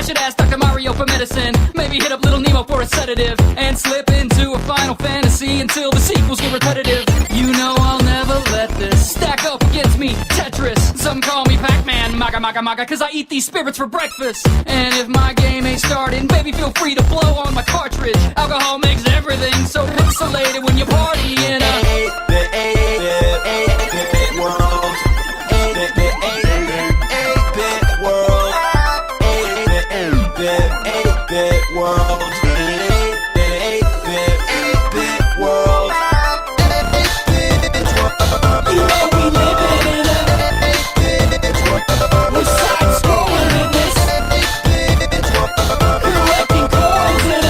should ask Dr. Mario for medicine. Maybe hit up Little Nemo for a sedative, and slip into a Final Fantasy until the sequels get repetitive. You know I'll never let this stack up against me, Tetris. Some call me Pac-Man, maga maga maga, cause I eat these spirits for breakfast. And if my game ain't starting, baby feel free to blow on my cartridge. Alcohol makes everything so pixelated when you party in a 8-bit world. 8-bit world. 8-bit world. 8-bit world. you know we live in a 8-bit world. we're side-scrolling in this, collecting coins in a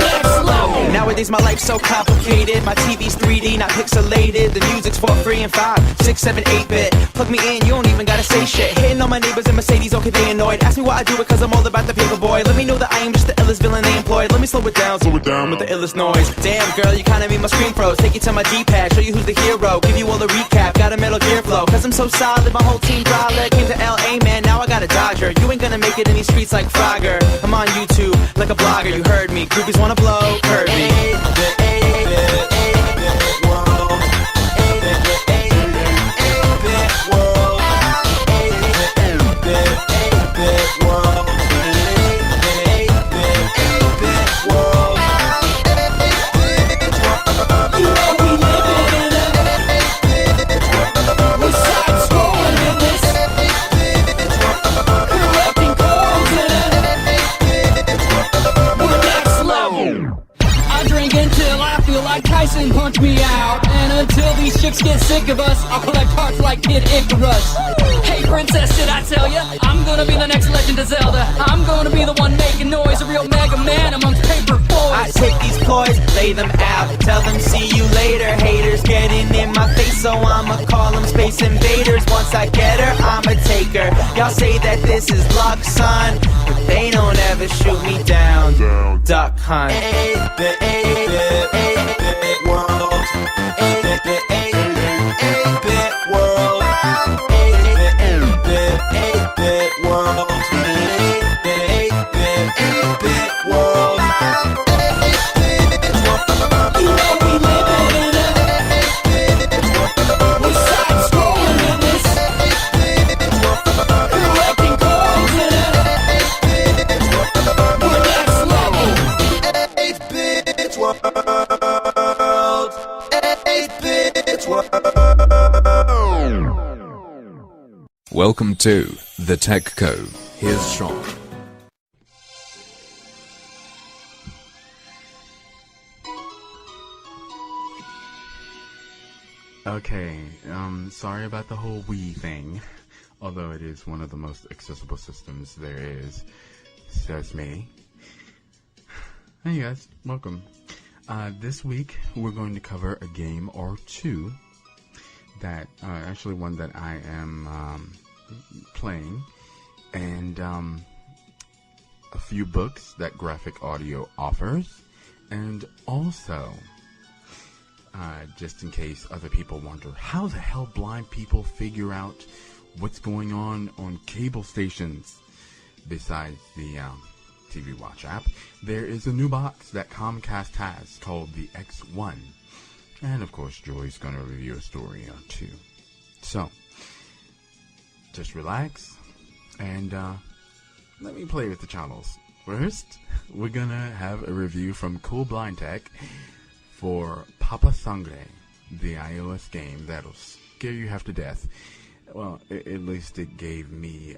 next level. Nowadays my life's so complicated. My TV's 3D, not pixelated. The music's 4, 3, and 5, 6, 7, 8-bit. Plug me in, you don't even gotta say shit. Hitting all my neighbors in Mercedes, okay they annoyed. Ask me why I do it, cause I'm all about the paper boy. Let me know that I am just the illest villain they employed. Let me slow it down with the illest noise. Damn girl, you kinda made my screen froze. Take you to my D-pad, show you who's the hero. Give you all the recap, got a Metal Gear flow. Cause I'm so solid, my whole team brolic. Came to LA, man, now I got a Dodger. You ain't gonna make it in these streets like Frogger. I'm on YouTube, like a blogger, you heard me. Groupies wanna blow, heard me. 8-bit world. 8-bit world. 8-bit world. 8-bit world. You know we live in a we're side-scrolling in this, collecting coins in a we're next level. I drink until I feel like Tyson punched me out, and until these chicks get sick of us, I'll collect hearts like Kid Icarus. Hey princess, did I tell ya? I'm gonna be the next Legend of Zelda. I'm gonna be the one making noise, a real Mega Man amongst paper boys. I take these toys, lay them out, tell them see you later. Haters getting in my face, so I'ma call them Space Invaders. Once I get her, I'ma take her. Y'all say that this is luck, son, but they don't ever shoot me down. Duck hunt. 8-bit world. 8-bit world. 8-bit world. 8-bit world. You know we live in a we're side-scrolling in this, collecting coins in a we're next level. 8-bit world. 8-bit world. Welcome to TheTechCove. Here's Sean. Okay, sorry about the whole Wii thing, although it is one of the most accessible systems there is, says me. Hey guys, welcome. This week we're going to cover a game or two that, actually one that I am playing, and a few books that Graphic Audio offers, and also, just in case other people wonder, how the hell blind people figure out what's going on cable stations besides the TV Watch app, there is a new box that Comcast has called the X1. And of course, Joy's going to review a story or two. So, just relax and let me play with the channels. First, we're going to have a review from Cool Blind Tech for Papa Sangre, the iOS game that'll scare you half to death. Well, at least it gave me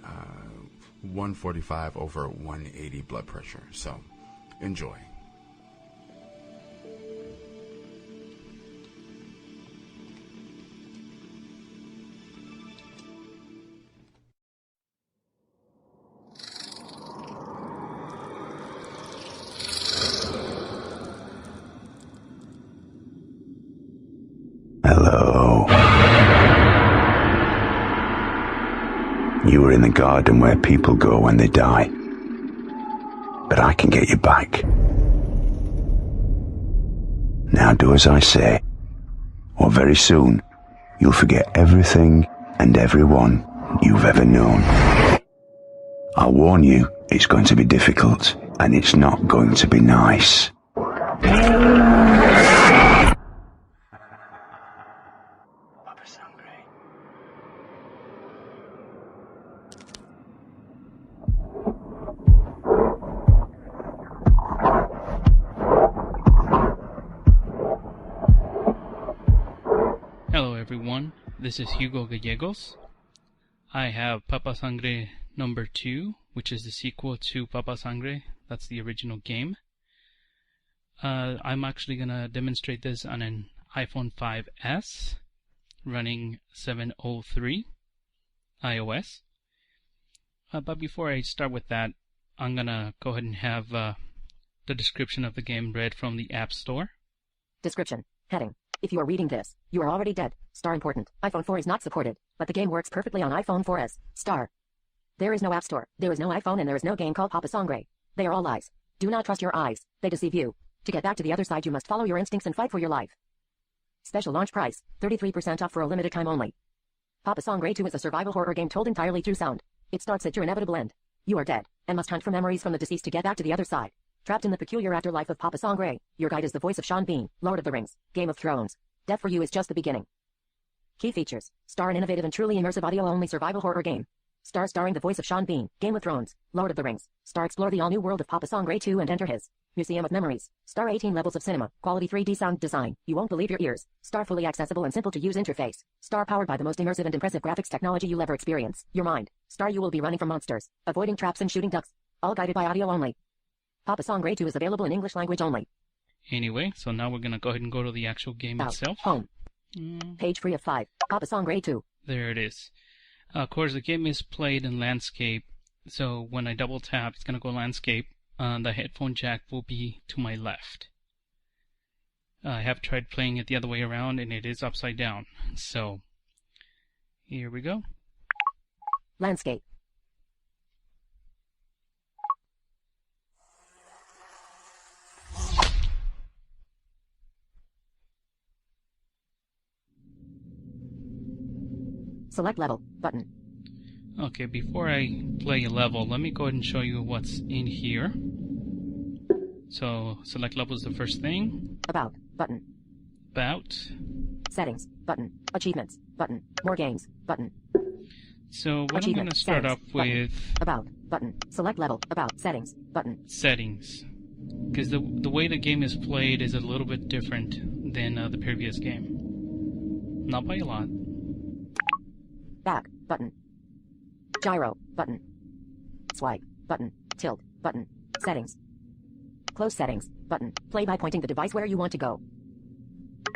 145/180 blood pressure. So, enjoy. Hello. You were in the garden where people go when they die. But I can get you back. Now do as I say, or very soon you'll forget everything and everyone you've ever known. I'll warn you, it's going to be difficult, and it's not going to be nice. Hello everyone, this is Hugo Gallegos. I have Papa Sangre number 2, which is the sequel to Papa Sangre. That's the original game. I'm actually going to demonstrate this on an iPhone 5S running 703 iOS. But before I start with that, I'm going to go ahead and have the description of the game read from the App Store. Description. Heading. If you are reading this, you are already dead. Star important. iPhone 4 is not supported, but the game works perfectly on iPhone 4S. Star. There is no App Store, there is no iPhone, and there is no game called Papa Sangre. They are all lies. Do not trust your eyes. They deceive you. To get back to the other side, you must follow your instincts and fight for your life. Special launch price, 33% off for a limited time only. Papa Sangre 2 is a survival horror game told entirely through sound. It starts at your inevitable end. You are dead, and must hunt for memories from the deceased to get back to the other side. Trapped in the peculiar afterlife of Papa Sangre, your guide is the voice of Sean Bean, Lord of the Rings, Game of Thrones. Death for you is just the beginning. Key features. Star an innovative and truly immersive audio-only survival horror game. Star starring the voice of Sean Bean, Game of Thrones, Lord of the Rings. Star explore the all-new world of Papa Sangre 2 and enter his Museum of Memories. Star 18 levels of cinema, quality 3D sound design. You won't believe your ears. Star fully accessible and simple to use interface. Star powered by the most immersive and impressive graphics technology you'll ever experience. Your mind. Star you will be running from monsters, avoiding traps and shooting ducks. All guided by audio only. Papa Sangre 2 is available in English language only. Anyway, so now we're going to go ahead and go to the actual game itself. Home. Page 3 of 5. Papa Sangre 2. There it is. Of course, the game is played in landscape, so when I double tap, it's going to go landscape. The headphone jack will be to my left. I have tried playing it the other way around, and it is upside down. So, here we go. Landscape. Select level, button. Okay, before I play a level, let me go ahead and show you what's in here. So, select level is the first thing. About, button. About. Settings, button. Achievements, button. More games, button. So, what I'm going to start off with... About, button. Select level, about, settings, button. Settings. Because the way the game is played is a little bit different than the previous game. Not by a lot. Back, button. Gyro, button. Swipe, button. Tilt, button. Settings. Close settings, button. Play by pointing the device where you want to go.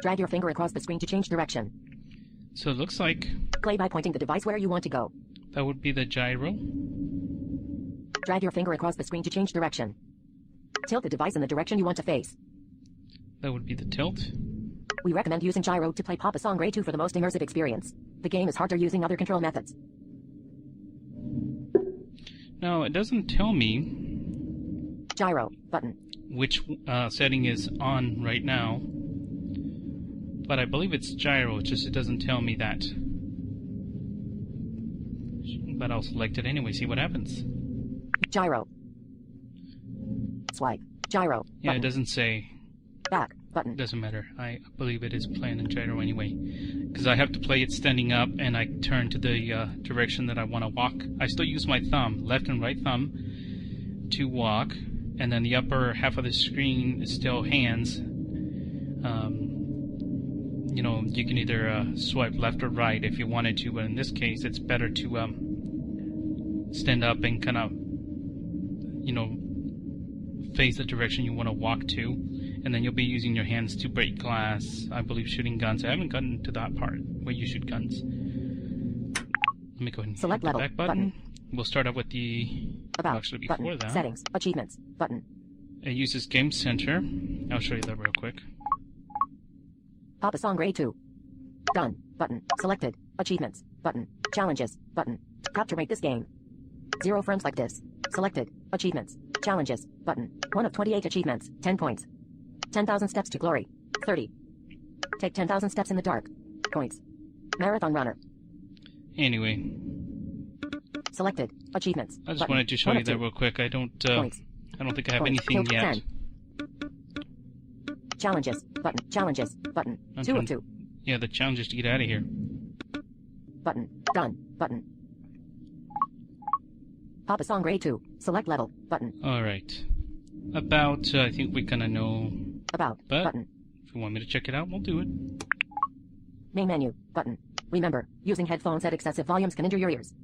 Drag your finger across the screen to change direction. So it looks like... Play by pointing the device where you want to go. That would be the gyro. Drag your finger across the screen to change direction. Tilt the device in the direction you want to face. That would be the tilt. We recommend using gyro to play Papa Sangre 2 for the most immersive experience. The game is harder using other control methods. Now, it doesn't tell me... Gyro, button. Which setting is on right now. But I believe it's gyro, it's just it doesn't tell me that. But I'll select it anyway, see what happens. Gyro. Swipe. Gyro. Yeah, button. it doesn't say. Back, button. Doesn't matter. I believe it is playing in gyro anyway. Because I have to play it standing up and I turn to the direction that I want to walk. I still use my thumb, left and right thumb, to walk. And then the upper half of the screen is still hands. You know, you can either swipe left or right if you wanted to, but in this case it's better to stand up and kind of, you know, face the direction you want to walk to, and then you'll be using your hands to break glass, I believe shooting guns. I haven't gotten to that part where you shoot guns. Let me go ahead and select hit the level, back button. We'll start off with the... About, actually before button. that. Settings, achievements, button. It uses Game Center. I'll show you that real quick. Papa Sangre 2. Done, button. Selected, achievements, button. Challenges, button. Capture rate this game. 0 frames like this. Selected, achievements, challenges, button. 1 of 28 achievements, 10 points. 10,000 steps to glory, 30. Take 10,000 steps in the dark, points. Marathon runner. Anyway. Selected. Achievements. I just Button. wanted to show 1 you of that 2. real quick. I don't Points. think I have Points. anything Killed yet. 10. Challenges. Button. Challenges. Button. I'm 2 of trying- 2. Yeah, the challenge is to get out of here. Button. Done. Button. Papa Song Grade 2. Select level. Button. Alright. About, I think we kind of know, About. but Button. if you want me to check it out, we'll do it. Main menu. Button. Remember, using headphones at excessive volumes can injure your ears.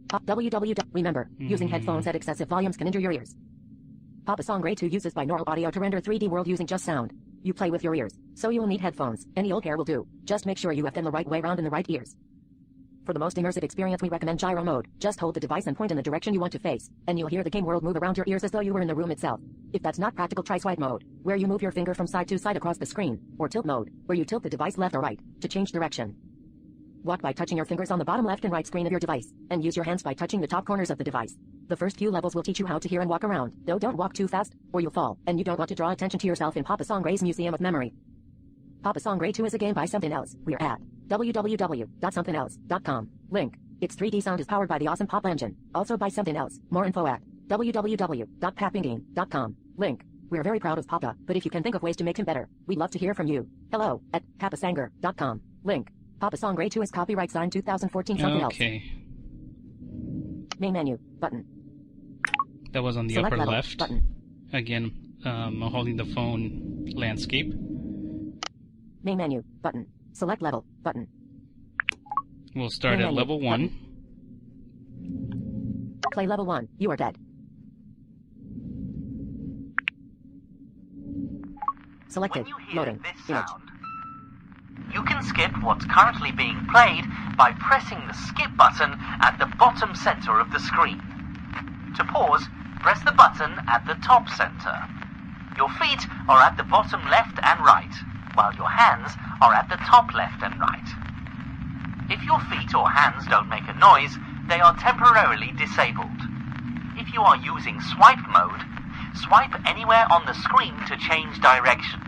Pop www. Remember, using headphones at excessive volumes can injure your ears. Papa Song Grade 2 uses binaural audio to render 3D world using just sound. You play with your ears, so you will need headphones. Any old pair will do. Just make sure you have them the right way round in the right ears. For the most immersive experience, we recommend gyro mode. Just hold the device and point in the direction you want to face, and you'll hear the game world move around your ears as though you were in the room itself. If that's not practical, try swipe mode, where you move your finger from side to side across the screen, or tilt mode, where you tilt the device left or right to change direction. Walk by touching your fingers on the bottom left and right screen of your device, and use your hands by touching the top corners of the device. The first few levels will teach you how to hear and walk around, though don't walk too fast, or you'll fall, and you don't want to draw attention to yourself in Papa Song Gray's Museum of Memory. Papa Song Gray 2 is a game by Something Else. We're at www.somethingelse.com. Link. Its 3D sound is powered by the awesome Pop engine, also by Something Else. More info at www.pappingame.com. Link. We're very proud of Papa, but if you can think of ways to make him better, we'd love to hear from you. Hello at papasanger.com. Link. Papa Song Grade 2 is copyright signed 2014 Something Else. Okay. Main menu. Button. That was on the Select upper level. left. Button. Again, I'm holding the phone landscape. Main menu. Button. Select level. Button. We'll start Main at menu. level 1. Play level 1. You are dead. Selected. When you hear Loading. this Image. sound, you can skip what's currently being played by pressing the skip button at the bottom center of the screen. To pause, press the button at the top center. Your feet are at the bottom left and right, while your hands are at the top left and right. If your feet or hands don't make a noise, they are temporarily disabled. If you are using swipe mode, swipe anywhere on the screen to change direction.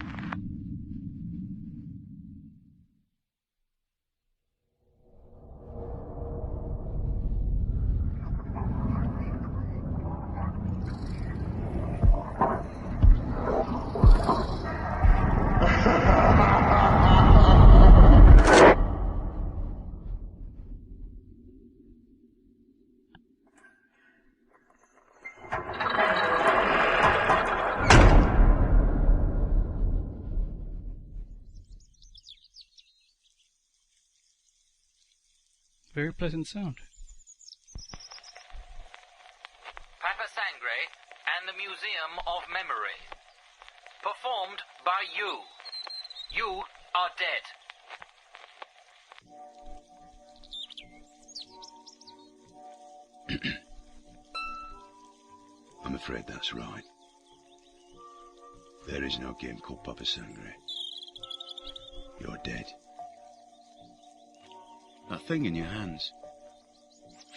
Very pleasant sound. Papa Sangre and the Museum of Memory. Performed by you. You are dead. I'm afraid that's right. There is no game called Papa Sangre. You're dead. That thing in your hands.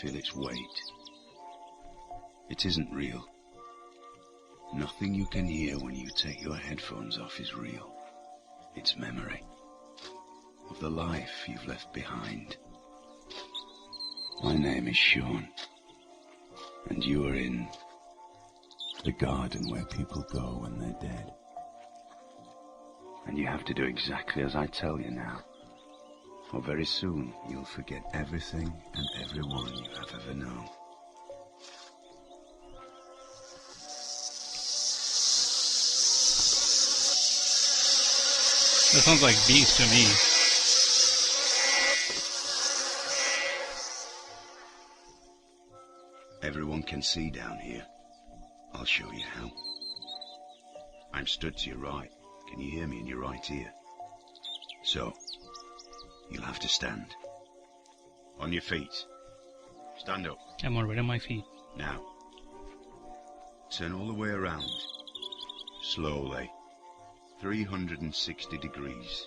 Feel its weight. It isn't real. Nothing you can hear when you take your headphones off is real. It's memory of the life you've left behind. My name is Sean, and you are in the garden where people go when they're dead. And you have to do exactly as I tell you now, or very soon you'll forget everything and everyone you have ever known. That sounds like Beast to me. Everyone can see down here. I'll show you how. I'm stood to your right. Can you hear me in your right ear? So, you'll have to stand. On your feet. Stand up. I'm already on my feet. Now, turn all the way around. Slowly. 360 degrees.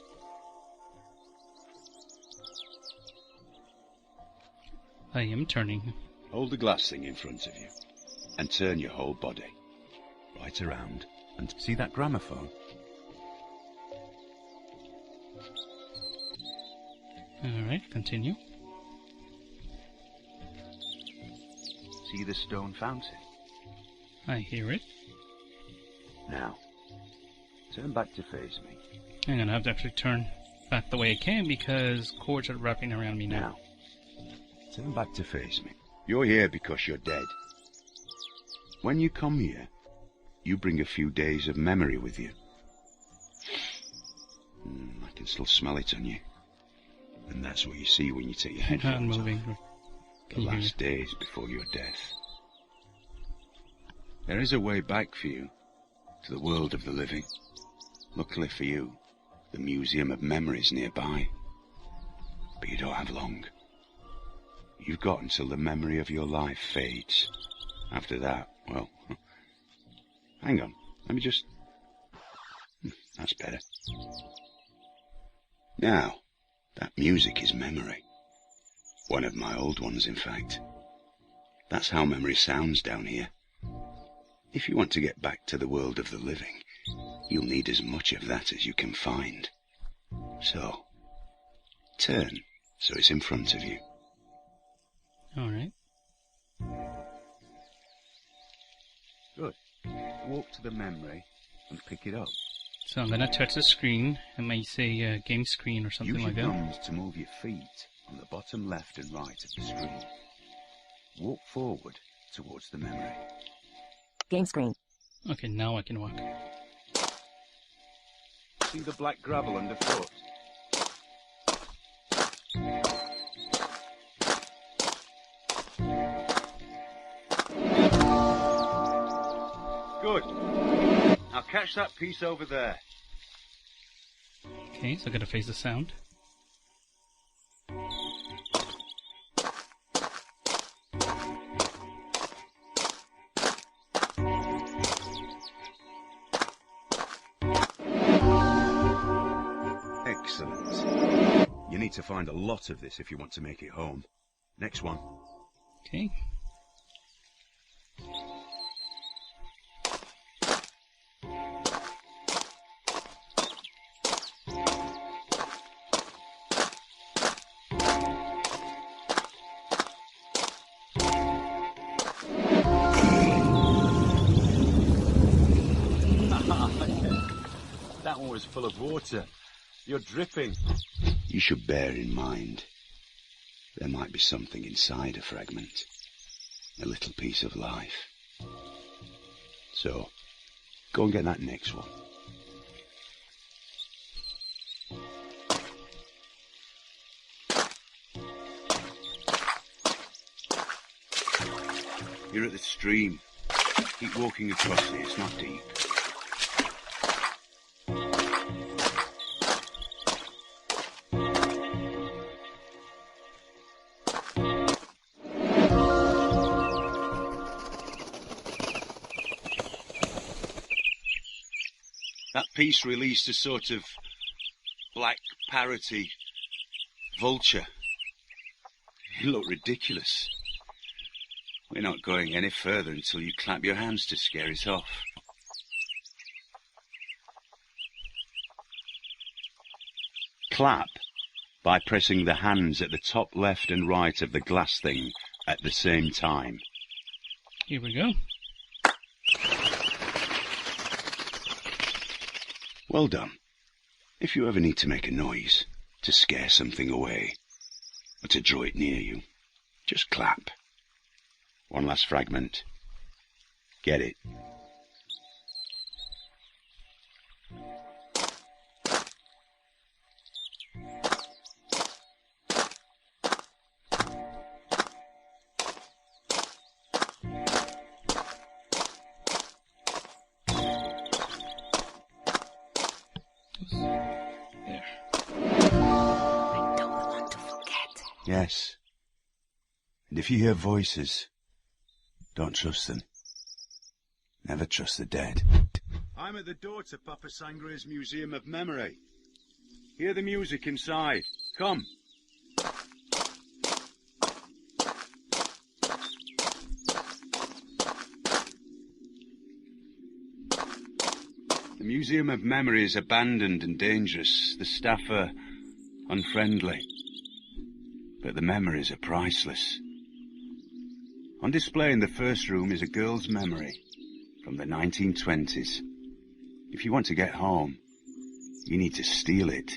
I am turning. Hold the glass thing in front of you and turn your whole body right around and see that gramophone? Alright, continue. See the stone fountain? I hear it. Now, turn back to face me. I'm gonna have to actually turn back the way I can because cords are wrapping around me now. Turn back to face me. You're here because you're dead. When you come here, you bring a few days of memory with you. I can still smell it on you. And that's what you see when you take your headphones off. The last days before your death. There is a way back for you to the world of the living. Luckily for you, the Museum of Memory is nearby. But you don't have long. You've got until the memory of your life fades. After that, well... Hang on, let me just... That's better. Now, that music is memory. One of my old ones, in fact. That's how memory sounds down here. If you want to get back to the world of the living, you'll need as much of that as you can find. So, turn so it's in front of you. Alright. Good. Walk to the memory and pick it up. So I'm gonna touch the screen. It may say game screen or something Use like your that. thumbs to move your feet on the bottom left and right of the screen. Walk forward towards the memory. Game screen. Okay, now I can walk. See the black gravel underfoot? Good. Now catch that piece over there. Okay, so I gotta face the sound. Excellent. You need to find a lot of this if you want to make it home. Next one. Okay. That one was full of water. You're dripping. You should bear in mind, there might be something inside a fragment. A little piece of life. So, go and get that next one. You're at the stream. Keep walking across it, it's not deep. That piece released a sort of black parroty vulture. You look ridiculous. We're not going any further until you clap your hands to scare it off. Clap by pressing the hands at the top left and right of the glass thing at the same time. Here we go. Well done. If you ever need to make a noise, to scare something away, or to draw it near you, just clap. One last fragment. Get it. There. I don't want to forget. Yes. And if you hear voices, don't trust them. Never trust the dead. I'm at the door to Papa Sangre's Museum of Memory. Hear the music inside. Come. The Museum of Memory is abandoned and dangerous. The staff are unfriendly. But the memories are priceless. On display in the first room is a girl's memory from the 1920s. If you want to get home, you need to steal it.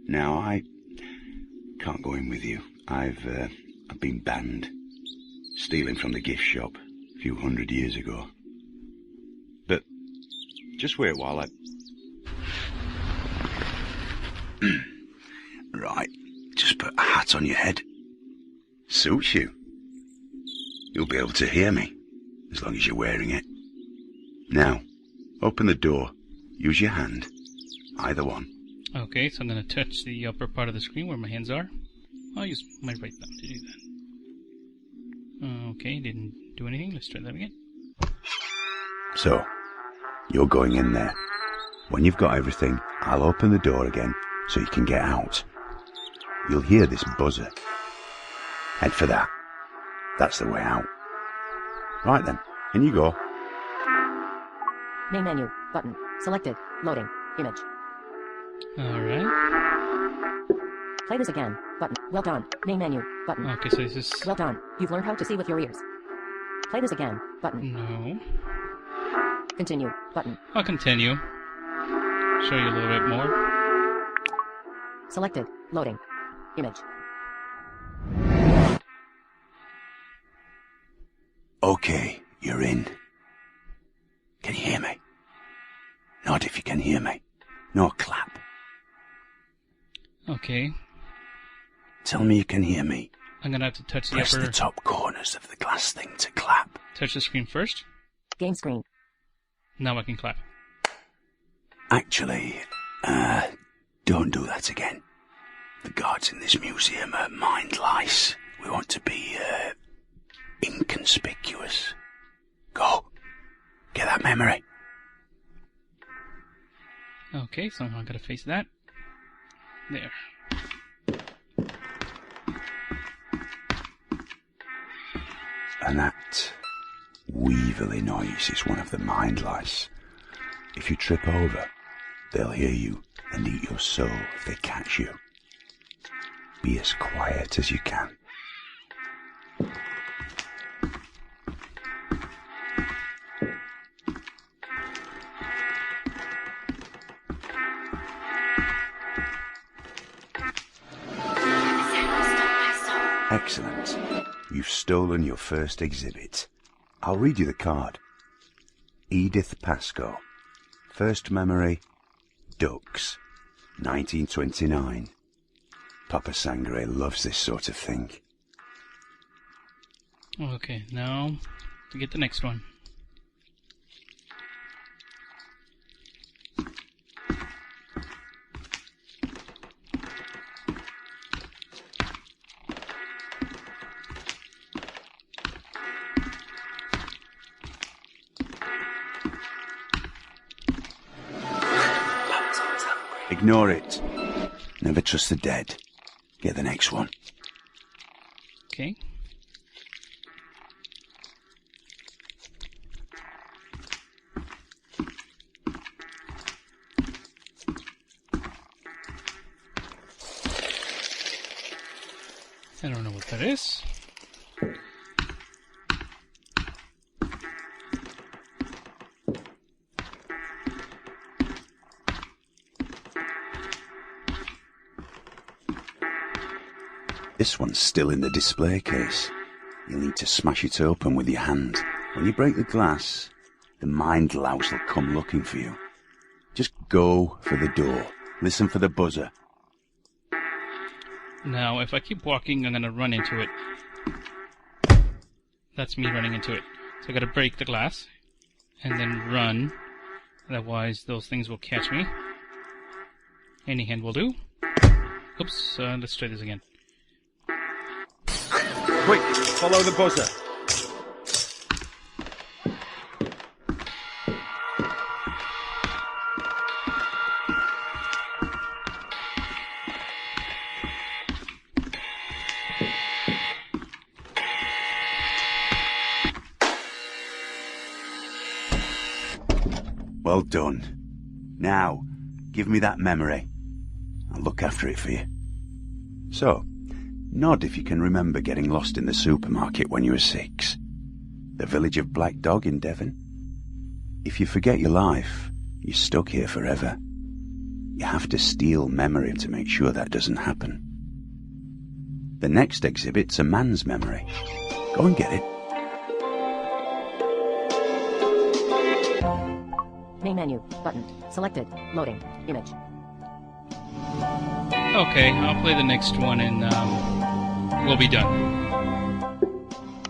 Now, I can't go in with you. I've been banned. Stealing from the gift shop a few 100 years ago. But just wait while I... Right, just put a hat on your head. Suits you. You'll be able to hear me, as long as you're wearing it. Now, open the door. Use your hand. Either one. Okay, so I'm going to touch the upper part of the screen where my hands are. I'll use my right thumb to do that. Okay, didn't do anything. Let's try that again. So, you're going in there. When you've got everything, I'll open the door again so you can get out. You'll hear this buzzer. Head for that. That's the way out. Right then, in you go. Main menu. Button. Selected. Loading. Image. Alright. Play this again. Button. Well done. Main menu. Button. Okay, so this is... Well done. You've learned how to see with your ears. Play this again. Button. No. Continue. Button. I'll continue. Show you a little bit more. Selected. Loading. Image. Okay, you're in. Can you hear me? Nod if you can hear me. No clap. Okay. Tell me you can hear me. I'm gonna have to touch the Press upper... the top corners of the glass thing to clap. Touch the screen first. Game screen. Now I can clap. Actually, don't do that again. The guards in this museum are mind lice. We want to be, inconspicuous. Go. Get that memory. Okay, so I'm gonna face that. There. And that weaverly noise is one of the mind lice. If you trip over, they'll hear you and eat your soul if they catch you. Be as quiet as you can. Excellent. You've stolen your first exhibit. I'll read you the card. Edith Pascoe. First memory, ducks. 1929. Papa Sangre loves this sort of thing. Okay, now to get the next one. Ignore it. Never trust the dead. Get the next one. Okay. I don't know what that is. This one's still in the display case. You'll need to smash it open with your hand. When you break the glass, the mind louse will come looking for you. Just go for the door. Listen for the buzzer. Now, if I keep walking, I'm gonna run into it. That's me running into it. So I gotta break the glass, and then run. Otherwise, those things will catch me. Any hand will do. Oops, let's try this again. Quick, follow the buzzer. Well done. Now, give me that memory. I'll look after it for you. So, Nod if you can remember getting lost in the supermarket when you were 6. The village of Black Dog in Devon. If you forget your life, you're stuck here forever. You have to steal memory to make sure that doesn't happen. The next exhibit's a man's memory. Go and get it. Main menu. Button. Selected. Loading. Image. Okay, I'll play the next one and we'll be done.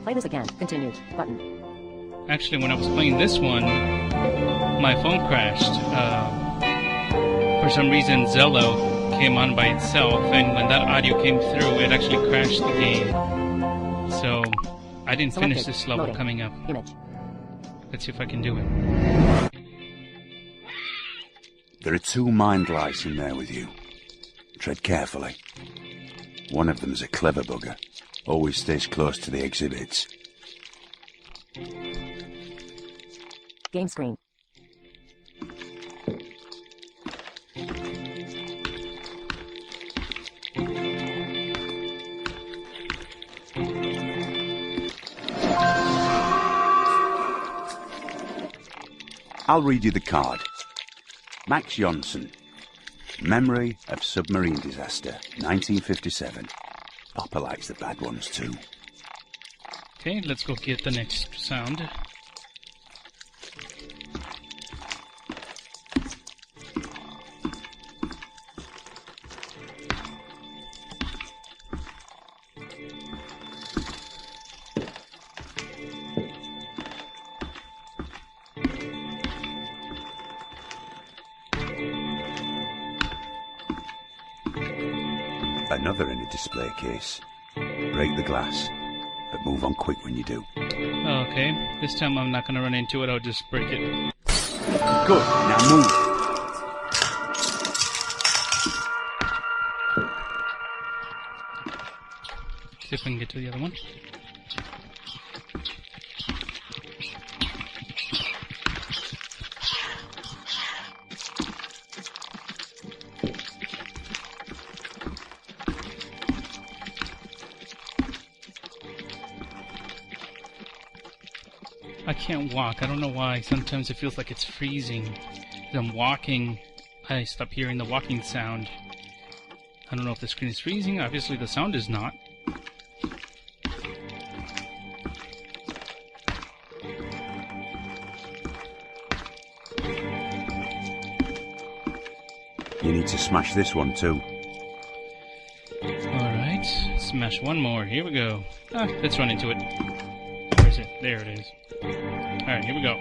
Play this again. Continued. Button. Actually, when I was playing this one, my phone crashed. For some reason, Zello came on by itself, and when that audio came through, it actually crashed the game. So, I didn't finish this level coming up. Image. Let's see if I can do it. There are 2 mind lice in there with you. Tread carefully. One of them's a clever bugger. Always stays close to the exhibits. Game screen. I'll read you the card. Max Jonsson. Memory of submarine disaster, 1957. Papa likes the bad ones too. Okay, let's go get the next sound. Another in a display case. Break the glass, but move on quick when you do. Okay, this time I'm not going to run into it, I'll just break it. Good, now move. See if I can get to the other one. I can't walk. I don't know why. Sometimes it feels like it's freezing. As I'm walking, I stop hearing the walking sound. I don't know if the screen is freezing. Obviously the sound is not. You need to smash this one too. Alright, smash one more. Here we go. Let's run into it. Where is it? There it is. Alright, here we go.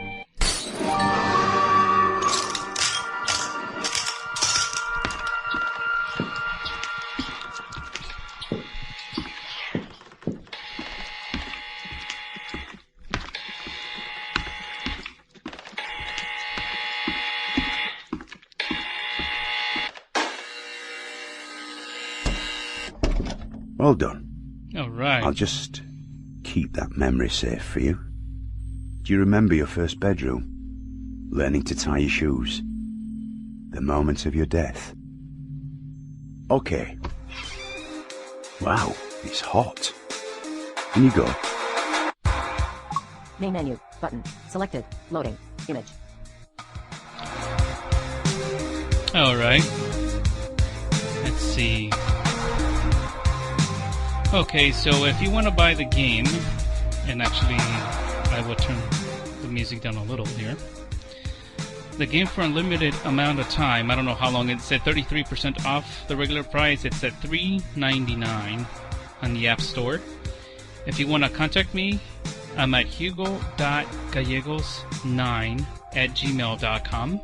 Well done. Alright. I'll just keep that memory safe for you. Do you remember your first bedroom? Learning to tie your shoes? The moment of your death? Okay. Wow, it's hot. In you go. Main menu. Button. Selected. Loading. Image. Alright. Let's see. Okay, so if you want to buy the game, and actually I will turn the music down a little here. The game for unlimited amount of time, I don't know how long, it's at 33% off the regular price. It's at $3.99 on the App Store. If you want to contact me, I'm at hugo.gallegos9@gmail.com.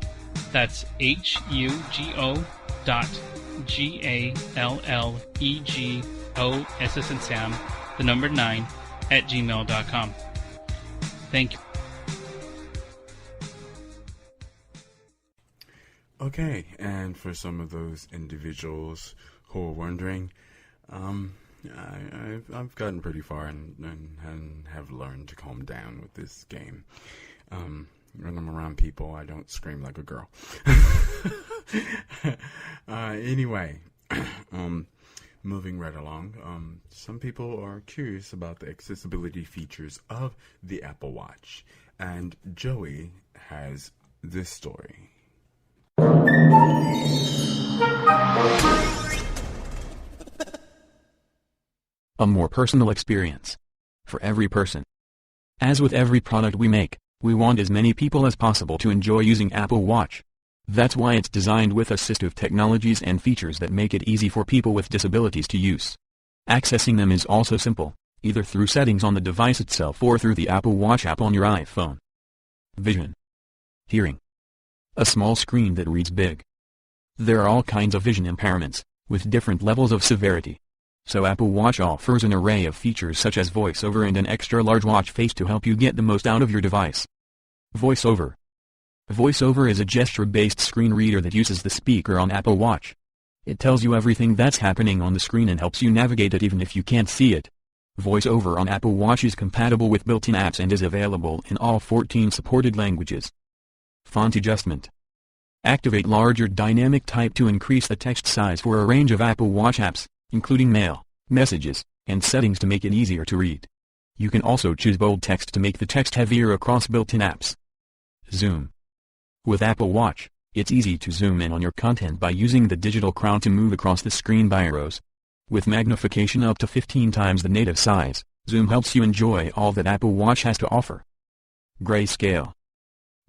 That's hugo.gallegos, the number 9@gmail.com. Thank you. Okay, and for some of those individuals who are wondering, I've gotten pretty far and have learned to calm down with this game. When I'm around people, I don't scream like a girl. Anyway, moving right along, some people are curious about the accessibility features of the Apple Watch, and Joey has this story. A more personal experience for every person. As with every product we make, we want as many people as possible to enjoy using Apple Watch. That's why it's designed with assistive technologies and features that make it easy for people with disabilities to use. Accessing them is also simple, either through settings on the device itself or through the Apple Watch app on your iPhone. Vision. Hearing. A small screen that reads big. There are all kinds of vision impairments, with different levels of severity. So Apple Watch offers an array of features such as VoiceOver and an extra-large watch face to help you get the most out of your device. VoiceOver. VoiceOver is a gesture-based screen reader that uses the speaker on Apple Watch. It tells you everything that's happening on the screen and helps you navigate it even if you can't see it. VoiceOver on Apple Watch is compatible with built-in apps and is available in all 14 supported languages. Font adjustment. Activate larger dynamic type to increase the text size for a range of Apple Watch apps, including Mail, Messages, and Settings to make it easier to read. You can also choose bold text to make the text heavier across built-in apps. Zoom. With Apple Watch, it's easy to zoom in on your content by using the digital crown to move across the screen by arrows. With magnification up to 15 times the native size, Zoom helps you enjoy all that Apple Watch has to offer. Grayscale.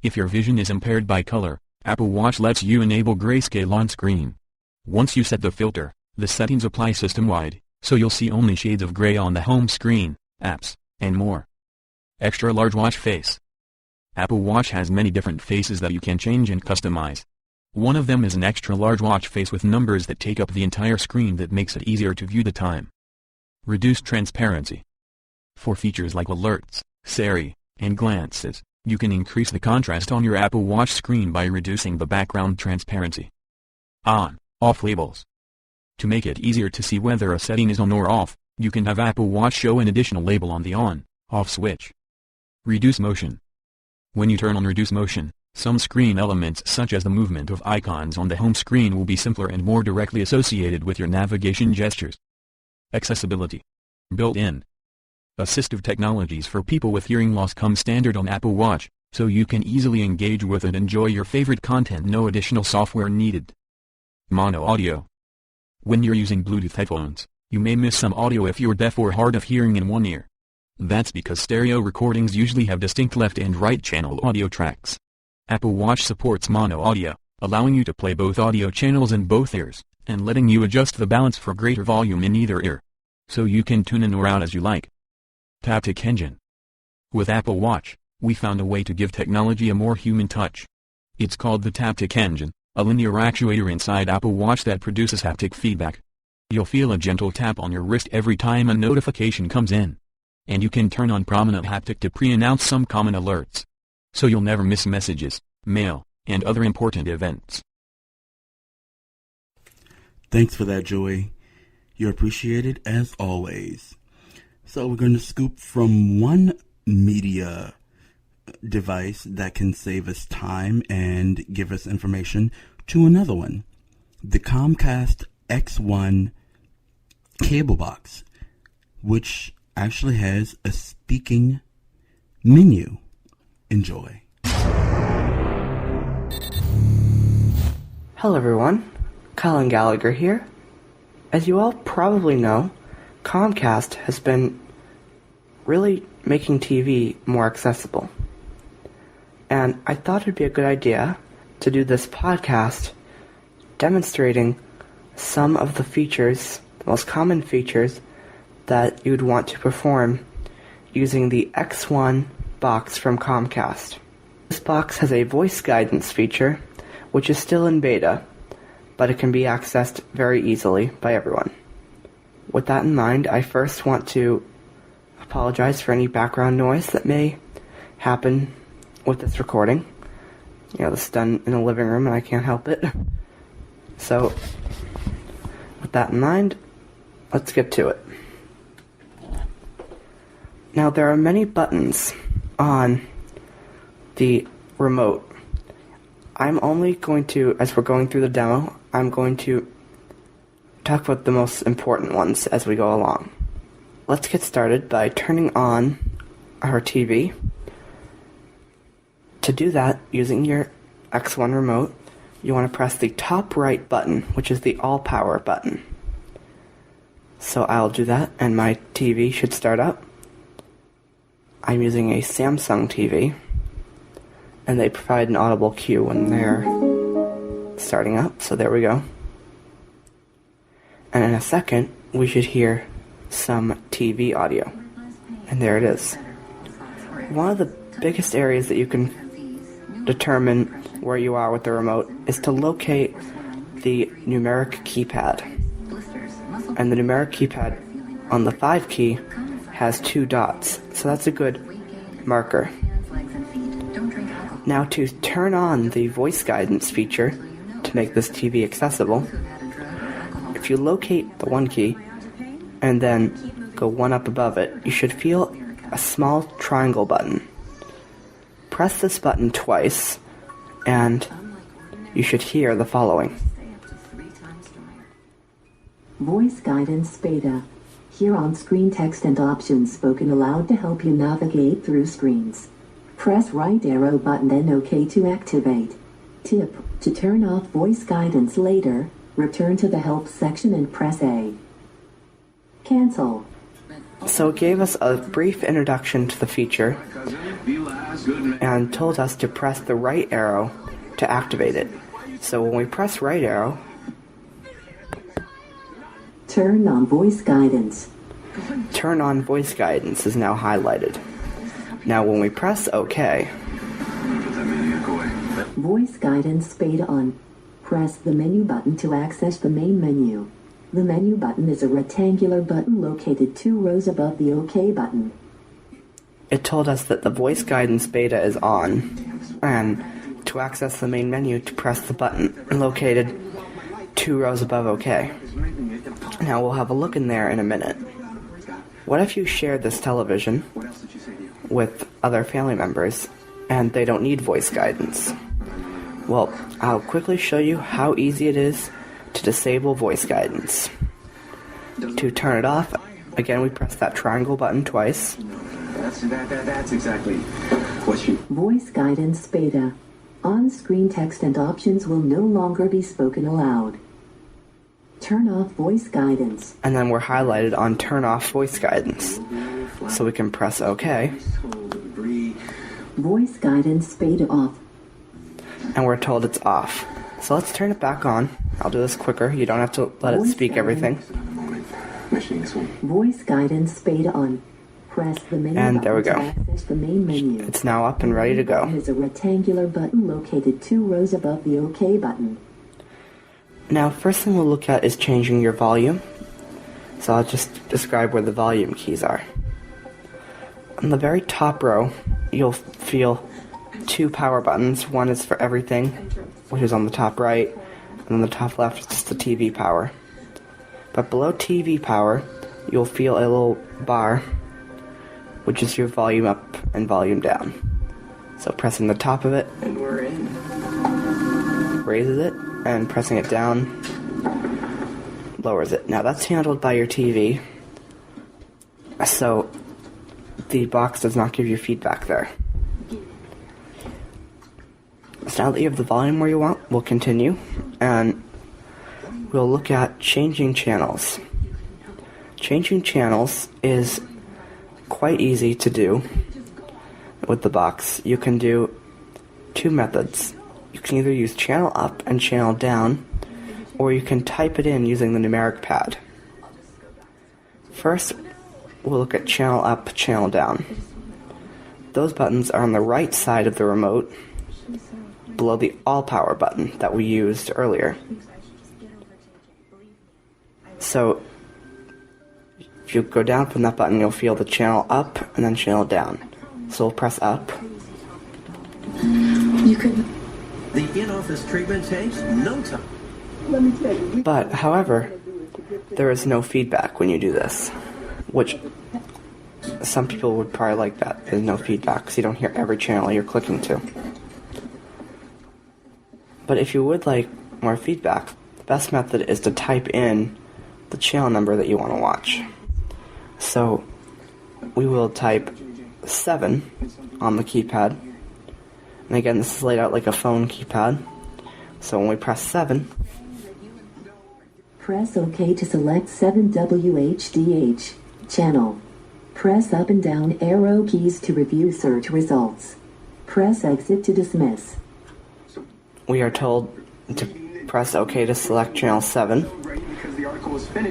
If your vision is impaired by color, Apple Watch lets you enable grayscale on screen. Once you set the filter, the settings apply system-wide, so you'll see only shades of gray on the home screen, apps, and more. Extra-large watch face. Apple Watch has many different faces that you can change and customize. One of them is an extra-large watch face with numbers that take up the entire screen that makes it easier to view the time. Reduced transparency. For features like alerts, Siri, and glances, you can increase the contrast on your Apple Watch screen by reducing the background transparency. On/off labels. To make it easier to see whether a setting is on or off, you can have Apple Watch show an additional label on the on/off switch. Reduce motion. When you turn on reduce motion, some screen elements such as the movement of icons on the home screen will be simpler and more directly associated with your navigation gestures. Accessibility. Built-in. Assistive technologies for people with hearing loss come standard on Apple Watch, so you can easily engage with and enjoy your favorite content. No additional software needed. Mono audio. When you're using Bluetooth headphones, you may miss some audio if you're deaf or hard of hearing in one ear. That's because stereo recordings usually have distinct left and right channel audio tracks. Apple Watch supports mono audio, allowing you to play both audio channels in both ears, and letting you adjust the balance for greater volume in either ear. So you can tune in or out as you like. Taptic engine. With Apple Watch, we found a way to give technology a more human touch. It's called the Taptic engine, a linear actuator inside Apple Watch that produces haptic feedback. You'll feel a gentle tap on your wrist every time a notification comes in. And you can turn on prominent haptic to pre-announce some common alerts. So you'll never miss messages, mail, and other important events. Thanks for that, Joey. You're appreciated as always. So we're going to scoop from one media device that can save us time and give us information to another one. The Comcast X1 cable box, which actually has a speaking menu. Enjoy. Hello everyone, Colin Gallagher here. As you all probably know, Comcast has been really making TV more accessible. And I thought it'd be a good idea to do this podcast demonstrating some of the features, the most common features that you'd want to perform using the X1 box from Comcast. This box has a voice guidance feature, which is still in beta, but it can be accessed very easily by everyone. With that in mind, I first want to apologize for any background noise that may happen with this recording. You know, this is done in a living room and I can't help it. So, with that in mind, let's get to it. Now, there are many buttons on the remote. I'm only going to, as we're going through the demo, I'm going to talk about the most important ones as we go along. Let's get started by turning on our TV. To do that, using your X1 remote, you want to press the top right button, which is the all power button. So I'll do that, and my TV should start up. I'm using a Samsung TV, and they provide an audible cue when they're starting up, so there we go. And in a second, we should hear some TV audio. And there it is. One of the biggest areas that you can determine where you are with the remote is to locate the numeric keypad. And the numeric keypad on the 5 key has 2 dots, so that's a good marker. Now to turn on the voice guidance feature to make this TV accessible, if you locate the 1 key and then go 1 up above it, you should feel a small triangle button. Press this button twice, and you should hear the following. Voice guidance beta. Here on screen text and options spoken aloud to help you navigate through screens. Press right arrow button then OK to activate. Tip: to turn off voice guidance later, return to the help section and press A. Cancel. So it gave us a brief introduction to the feature and told us to press the right arrow to activate it. So when we press right arrow, turn on voice guidance. Turn on voice guidance is now highlighted. Now when we press OK, voice guidance beta on. Press the menu button to access the main menu. The menu button is a rectangular button located 2 rows above the OK button. It told us that the voice guidance beta is on, and to access the main menu, to press the button located 2 rows above OK. Now we'll have a look in there in a minute. What if you shared this television with other family members and they don't need voice guidance? Well, I'll quickly show you how easy it is to disable voice guidance. To turn it off, again we press that triangle button twice. That's exactly what you... Voice guidance beta. On-screen text and options will no longer be spoken aloud. Turn off voice guidance. And then we're highlighted on turn off voice guidance. So we can press OK. Voice guidance beta off. And we're told it's off. So let's turn it back on. I'll do this quicker. You don't have to let it speak everything. Voice guidance beta on. Press the menu and there we go. To access the main menu. It's now up and ready to go. There's a rectangular button located 2 rows above the OK button. Now, first thing we'll look at is changing your volume. So I'll just describe where the volume keys are. On the very top row, you'll feel 2 power buttons. One is for everything, which is on the top right, and on the top left is just the TV power. But below TV power, you'll feel a little bar, which is your volume up and volume down. So pressing the top of it, And we're in. Raises it, and pressing it down lowers it. Now that's handled by your TV, so the box does not give you feedback there. So now that you have the volume where you want, we'll continue, and we'll look at changing channels. Changing channels is quite easy to do with the box. You can do 2 methods. You can either use channel up and channel down, or you can type it in using the numeric pad. First, we'll look at channel up, channel down. Those buttons are on the right side of the remote, below the all power button that we used earlier. So, if you go down from that button, you'll feel the channel up and then channel down. So we'll press up. You could... The in-office treatment takes no time. Let me tell you. But, however, there is no feedback when you do this, which some people would probably like that. There's no feedback because you don't hear every channel you're clicking to. But if you would like more feedback, the best method is to type in the channel number that you want to watch. So we will type 7 on the keypad. And again, this is laid out like a phone keypad. So when we press 7, press OK to select 7WHDH channel. Press up and down arrow keys to review search results. Press exit to dismiss. we are told to press OK to select channel 7.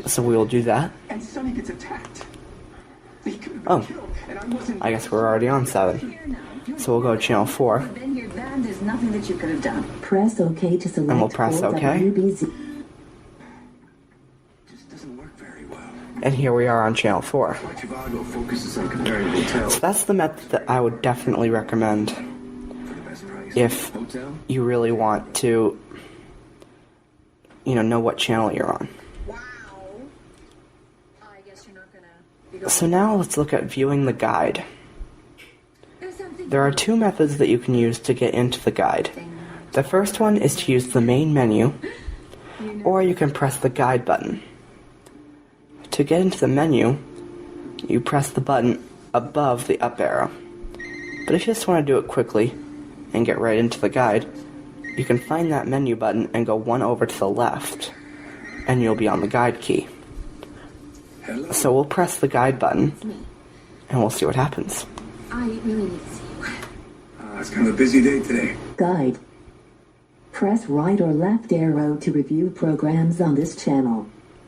So we will do that. Oh, I guess we're already on 7. So we'll go to channel 4. There's nothing that you could have done. Press OK to select And we'll press OK. And here we are on channel 4. So that's the method that I would definitely recommend if you really want to, know what channel you're on. So now let's look at viewing the guide. There are 2 methods that you can use to get into the guide. The first one is to use the main menu, or you can press the guide button. To get into the menu, you press the button above the up arrow. But if you just want to do it quickly and get right into the guide, you can find that menu button and go one over to the left, and you'll be on the guide key. So we'll press the guide button, and we'll see what happens. I really need to see you. It's kind of a busy day today. Guide. Press right or left arrow to review programs on this channel.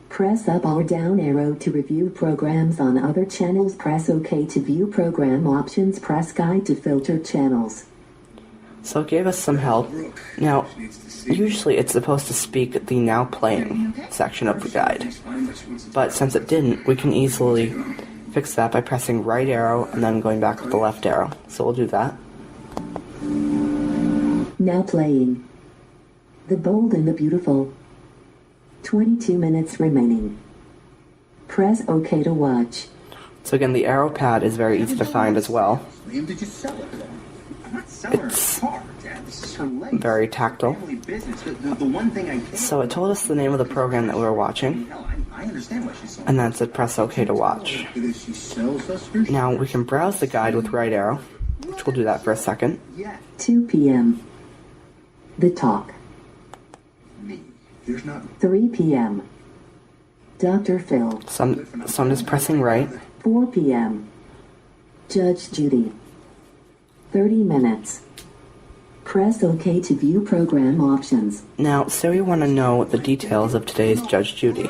Press up or down arrow to review programs on other channels. Press OK to view program options. Press guide to filter channels. So it gave us some help. Now, usually it's supposed to speak the now playing section of the guide. But since it didn't, we can easily fix that by pressing right arrow and then going back with the left arrow. So we'll do that. Now playing. The Bold and the Beautiful. 22 minutes remaining. Press OK to watch. So again, the arrow pad is very easy to find as well. It's very tactile. So it told us the name of the program that we were watching, and then it said press OK to watch. Now we can browse the guide with right arrow, which we'll do that for a second. 2 p.m. The Talk. 3 p.m. Dr. Phil. So I'm just pressing right. 4 p.m. Judge Judy. 30 minutes. Press OK to view program options. Now, say we want to know the details of today's Judge Judy.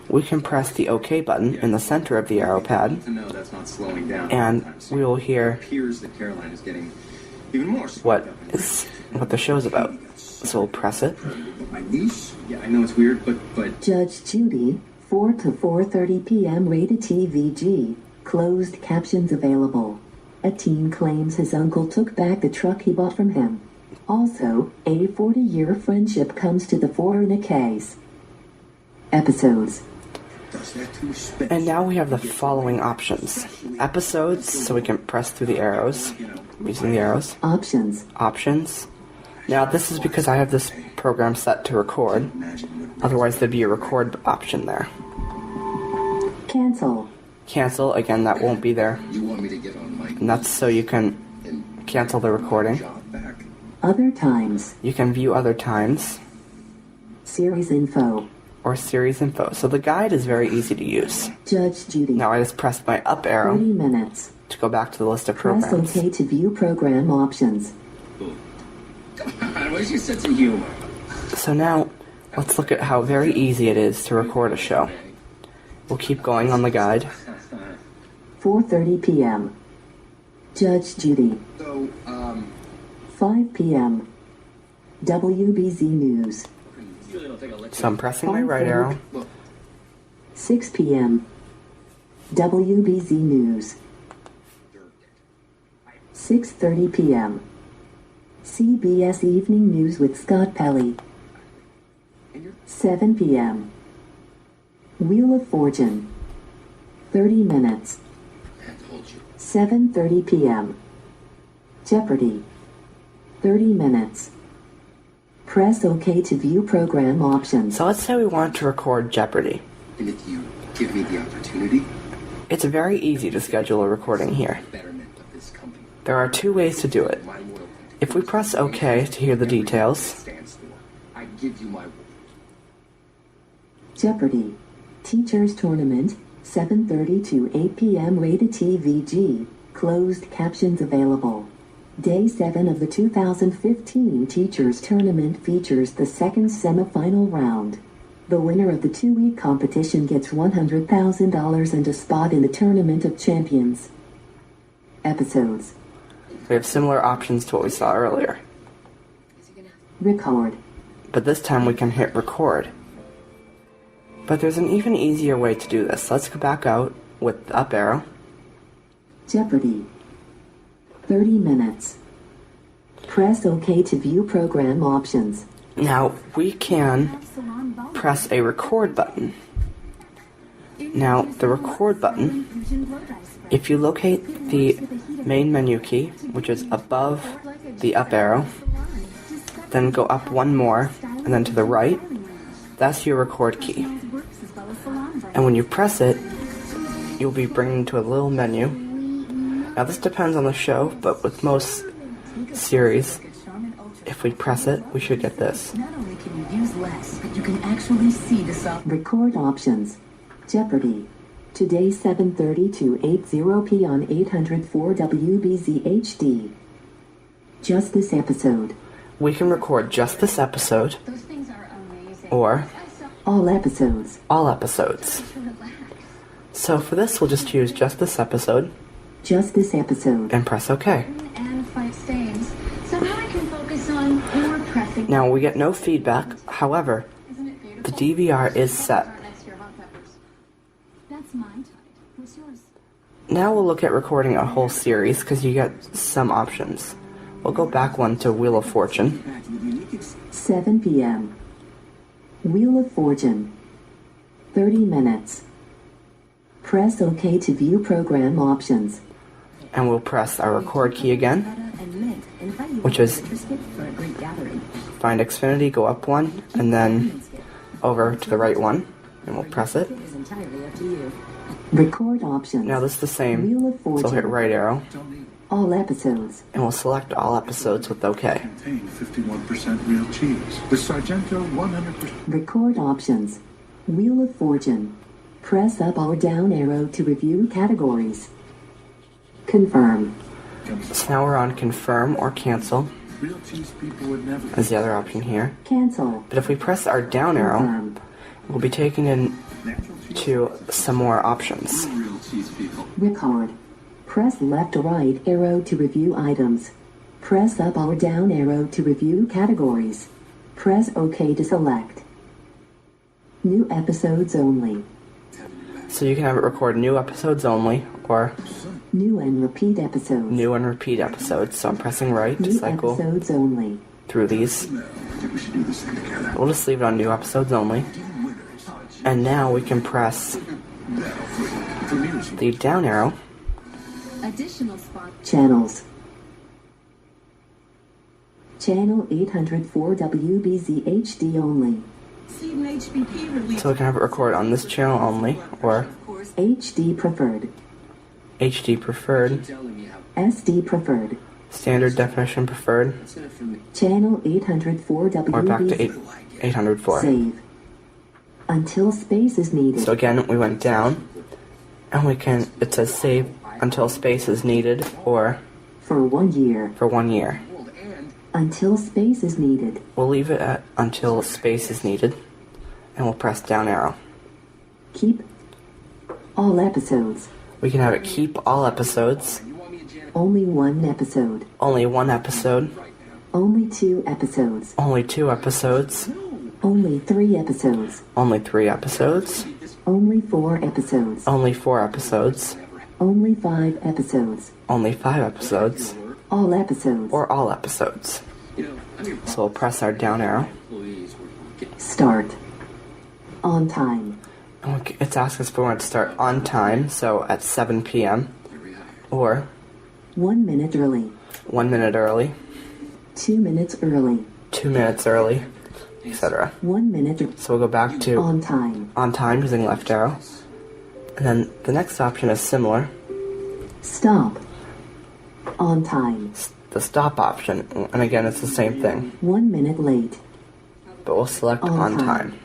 We can press the OK button in the center of the arrow pad, and we will hear what the show's about. So we'll press it. Yeah, I know it's weird, but Judge Judy, 4 to 4:30 p.m. rated TVG. Closed captions available. A teen claims his uncle took back the truck he bought from him. Also, a 40-year friendship comes to the fore in a case. Episodes. And now we have the following options. Episodes, so we can press through the arrows, using the arrows. Options. Options. Now this is because I have this program set to record. Otherwise there'd be a record option there. Cancel. Cancel, again, that won't be there. And that's so you can cancel the recording. Other times. You can view other times. Series info. Or series info. So the guide is very easy to use. Judge Judy. Now I just pressed my up arrow 30 minutes. to go back to the list of Press programs. OK to view program options. where's your sense of humor? So now, let's look at how very easy it is to record a show. We'll keep going on the guide. 4:30 p.m. Judge Judy. 5 p.m. WBZ News. So I'm pressing my right arrow. 6 p.m. WBZ News. 6:30 p.m. CBS Evening News with Scott Pelley. 7 p.m. Wheel of Fortune. 30 minutes. 7:30 p.m. Jeopardy. 30 minutes. Press OK to view program options. So let's say we want to record Jeopardy. And if you give me the opportunity, It's very easy to schedule a recording here. There are two ways to do it. If we press OK to hear the details, I give you my word. Jeopardy! Teachers Tournament, 7:30 to 8 p.m. rated TVG, closed captions available. Day 7 of the 2015 Teachers Tournament features the second semifinal round. The winner of the 2-week competition gets $100,000 and a spot in the Tournament of Champions. Episodes. we have similar options to what we saw earlier. Record. But this time we can hit record. But there's an even easier way to do this. Let's go back out with the up arrow. Jeopardy! 30 minutes. Press OK to view program options. Now, we can press a record button. Now, the record button, if you locate the main menu key, which is above the up arrow, then go up one more, and then to the right, that's your record key. And when you press it, you'll be bringing to a little menu. Now, this depends on the show, but with most series, if we press it, we should get this. Not only can you use less, but you can actually see the software. Record options. Jeopardy! Today 7:30 to 8:0 p on 804 WBZ HD. Just this episode. We can record just this episode, or all episodes. All episodes. So for this, we'll just choose just this episode. Just this episode. And press OK. And fight stains. So now I can focus on more pressing. Now we get no feedback. However, the DVR is set. That's my type. What's yours? Now we'll look at recording a whole series because you get some options. We'll go back one to Wheel of Fortune. 7 p.m. Wheel of Fortune. 30 minutes. Press OK to view program options. And we'll press our record key again, which is find Xfinity, go up one, and then over to the right one, and we'll press it. Record options. Now this is the same, Wheel of so Fortune. hit right arrow, All episodes. and we'll select all episodes with OK. 51% real cheese with Sargento 100%. Record options. Wheel of Fortune. Press up or down arrow to review categories. Confirm. So now we're on confirm or cancel, Real cheese people would never. as the other option here. Cancel. But if we press our down arrow, we'll be taken in to some more options. Record. Press left or right arrow to review items. Press up or down arrow to review categories. Press OK to select. New episodes only. So you can have it record new episodes only, or New and repeat episodes. new and repeat episodes. So I'm pressing right to New cycle episodes only. through these. We'll just leave it on new episodes only. And now we can press the down arrow. Additional spot. Channels. Channel 804 WBZ HD only. So we can have it record on this channel only, or HD preferred. HD preferred, SD preferred. standard definition preferred, Channel 804 WBZ. or back to 804. Save. Until space is needed. So again, we went down, and we can, it says save until space is needed, or For 1 year. for 1 year. Until space is needed. We'll leave it at until space is needed, and we'll press down arrow. Keep all episodes. We can have it keep all episodes, Only 1 episode. only 1 episode, Only 2 episodes. only 2 episodes, Only 3 episodes. only 3 episodes, Only 4 episodes. only 4 episodes, Only 5 episodes. only 5 episodes, All episodes. or all episodes. So we'll press our down arrow. Start. On time. Okay, it's asking us if we want to start on time, so at 7 p.m. or 1 minute early. 1 minute early, 2 minutes early. 2 minutes early, etc. 1 minute. So we'll go back to On time. on time using left arrow. And then the next option is similar. Stop. On time. The stop option. And again, it's the same thing. 1 minute late. But we'll select on time.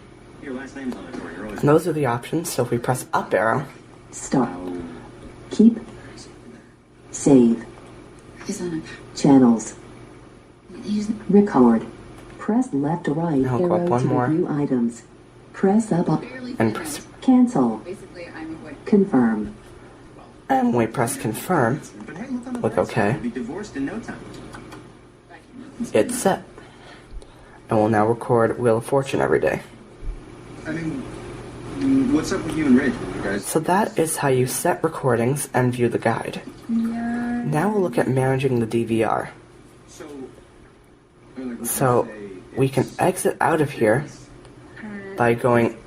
And those are the options. So if we press up arrow. Stop. Keep. Save. Channels. Record. Press left or right Now we'll go up arrow one to more. review items. Press up. And press. Cancel. Confirm. And when we press confirm, click OK. It's set. And we'll now record Wheel of Fortune every day. I mean, what's up with you and Ridge, guys? So that is how you set recordings and view the guide. Now we'll look at managing the DVR. So we can exit out of here by finding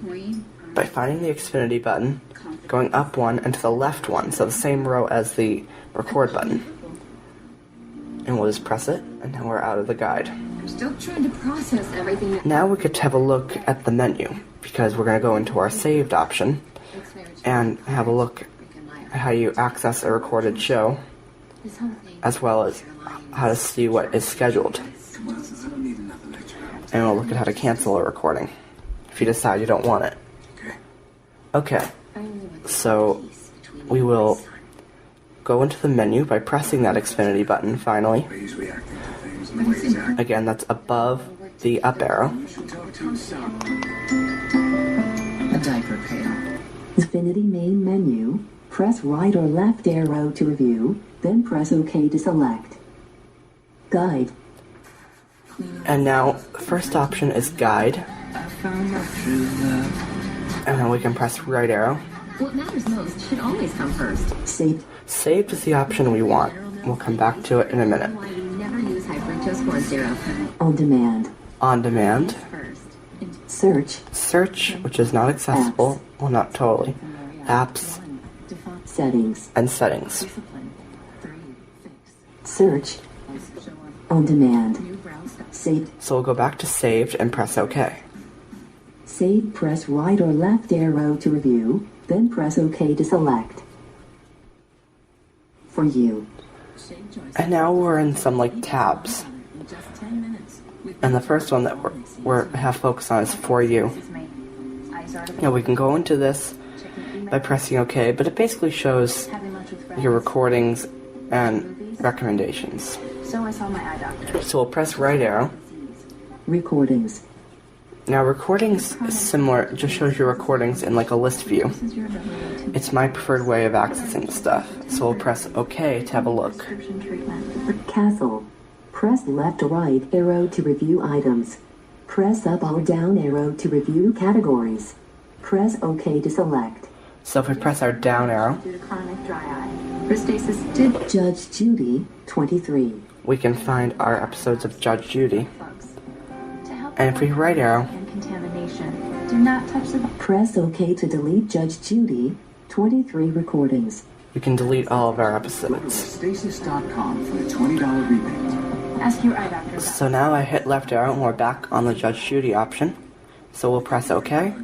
the Xfinity button, going up one and to the left one, so the same row as the record button. And we'll just press it, and now we're out of the guide. I'm still trying to process everything. Now we get to have a look at the menu, because we're going to go into our saved option and have a look at how you access a recorded show, as well as how to see what is scheduled. And we'll look at how to cancel a recording if you decide you don't want it. Okay, so we will go into the menu by pressing that Xfinity button finally. Again, that's above the up arrow. A diaper pail. Xfinity main menu. Press right or left arrow to review, then press OK to select. Guide. And now, the first option is guide. And then we can press right arrow. What matters most should always come first. Saved. Saved is the option we want. We'll come back to it in a minute. Why we never use hyperfructose corn syrup. On demand. On demand. Search. Search, which is not accessible. Well, not totally. Apps. Settings. And settings. Search. On demand. Saved. So we'll go back to saved and press OK. Save, press right or left arrow to review, then press OK to select. For you. And now we're in some like tabs. And the first one that we have focus on is for you. Now we can go into this by pressing OK, but it basically shows your recordings and recommendations. So I saw my eye doctor. So we'll press right arrow. Recordings. Now recordings is similar, it just shows your recordings in like a list view. It's my preferred way of accessing stuff. So we'll press OK to have a look. Castle. Press left or right arrow to review items. Press up or down arrow to review categories. Press OK to select. So if we press our down arrow, Due to chronic dry eye. Restasis did. Judge Judy, 23. we can find our episodes of Judge Judy. And if we right arrow, Contamination. Do not touch the. Press OK to delete Judge Judy, 23 recordings. we can delete all of our episodes. Stasis.com for a $20 rebate. Ask your eye doctor. So now I hit left arrow and we're back on the Judge Judy option. So we'll press OK.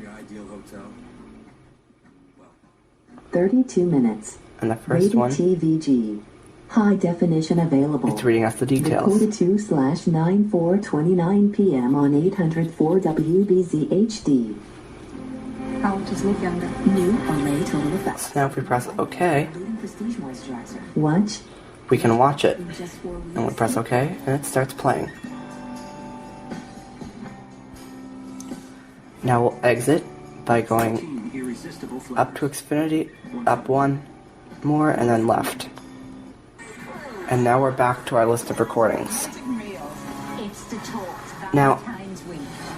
32 minutes. And the first Rated one, TVG. High definition available. it's reading us the details. Recorded 2/9/4:29 p.m. on 804 WBZ HD. How does look younger? New LA total effects. So now if we press OK, Prestige moisturizer. Watch. we can watch it. And we press OK, and it starts playing. Now we'll exit by going up to Xfinity, up one more, and then left. And now we're back to our list of recordings. Now,